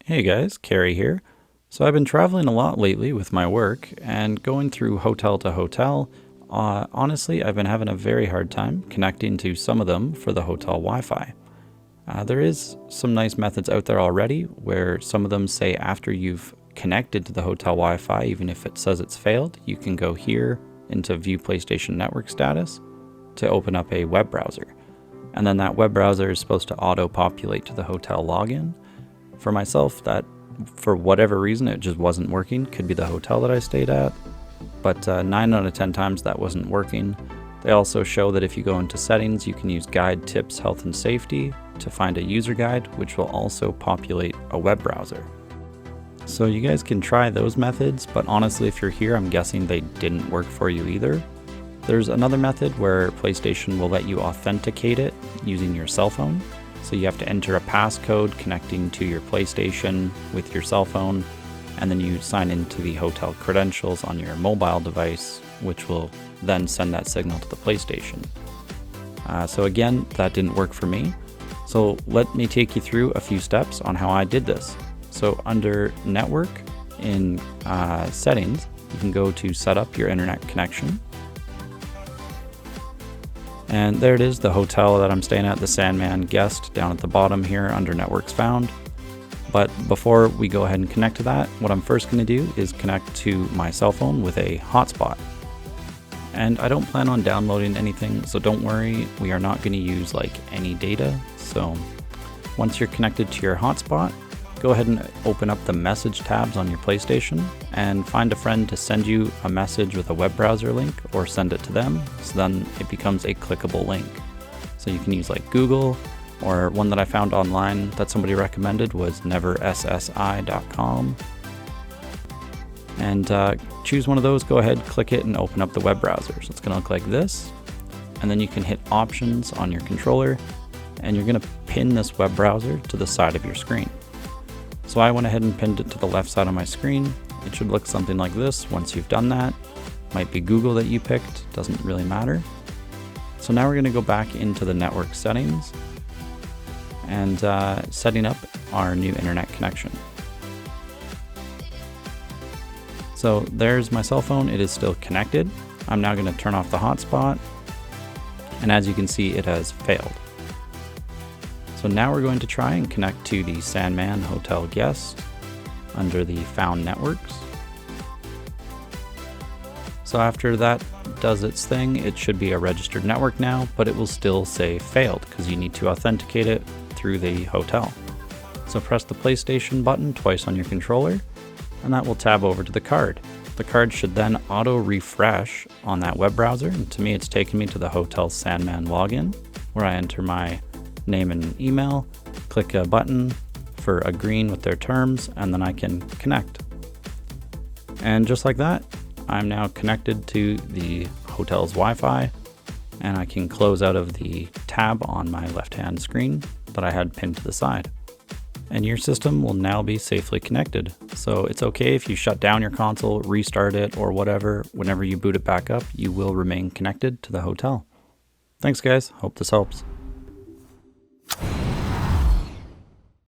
Hey guys, Carrie here. So I've been traveling a lot lately with my work and going through hotel to hotel. Honestly, I've been having a very hard time connecting to some of them for the hotel Wi-Fi. There is some nice methods out there already where some of them say after you've connected to the hotel Wi-Fi, even if it says it's failed, you can go here into View PlayStation Network Status to open up a web browser. And then that web browser is supposed to auto-populate to the hotel login. For myself, that for whatever reason it just wasn't working. Could be the hotel that I stayed at, but 9 out of 10 times that wasn't working. They also show that if you go into settings, you can use guide, tips, health and safety to find a user guide, which will also populate a web browser. So you guys can try those methods, but honestly, if you're here, I'm guessing they didn't work for you either. There's another method where PlayStation will let you authenticate it using your cell phone. So you have to enter a passcode connecting to your PlayStation with your cell phone, and then you sign into the hotel credentials on your mobile device, which will then send that signal to the PlayStation. So again, that didn't work for me. So let me take you through a few steps on how I did this. So under Network in Settings, you can go to Set up your internet connection. And there it is, the hotel that I'm staying at, the Sandman Guest, down at the bottom here under Networks Found. But before we go ahead and connect to that, what I'm first going to do is connect to my cell phone with a hotspot. And I don't plan on downloading anything, so don't worry, we are not going to use like any data. So once you're connected to your hotspot, go ahead and open up the message tabs on your PlayStation and find a friend to send you a message with a web browser link or send it to them, so then it becomes a clickable link. So you can use like Google, or one that I found online that somebody recommended was neverssi.com. And choose one of those, go ahead, click it and open up the web browser. So it's gonna look like this. And then you can hit options on your controller and you're gonna pin this web browser to the side of your screen. So I went ahead and pinned it to the left side of my screen. It should look something like this once you've done that. Might be Google that you picked, doesn't really matter. So now we're gonna go back into the network settings and setting up our new internet connection. So there's my cell phone, it is still connected. I'm now gonna turn off the hotspot, and as you can see, it has failed. So now we're going to try and connect to the Sandman Hotel Guest under the Found Networks. So after that does its thing, it should be a registered network now, but it will still say failed because you need to authenticate it through the hotel. So press the PlayStation button twice on your controller, and that will tab over to the card. The card should then auto refresh on that web browser, and to me it's taken me to the Hotel Sandman login, where I enter my name and email, click a button for agreeing with their terms, and then I can connect. And just like that, I'm now connected to the hotel's Wi-Fi, and I can close out of the tab on my left-hand screen that I had pinned to the side. And your system will now be safely connected. So it's okay if you shut down your console, restart it, or whatever. Whenever you boot it back up, you will remain connected to the hotel. Thanks guys, hope this helps.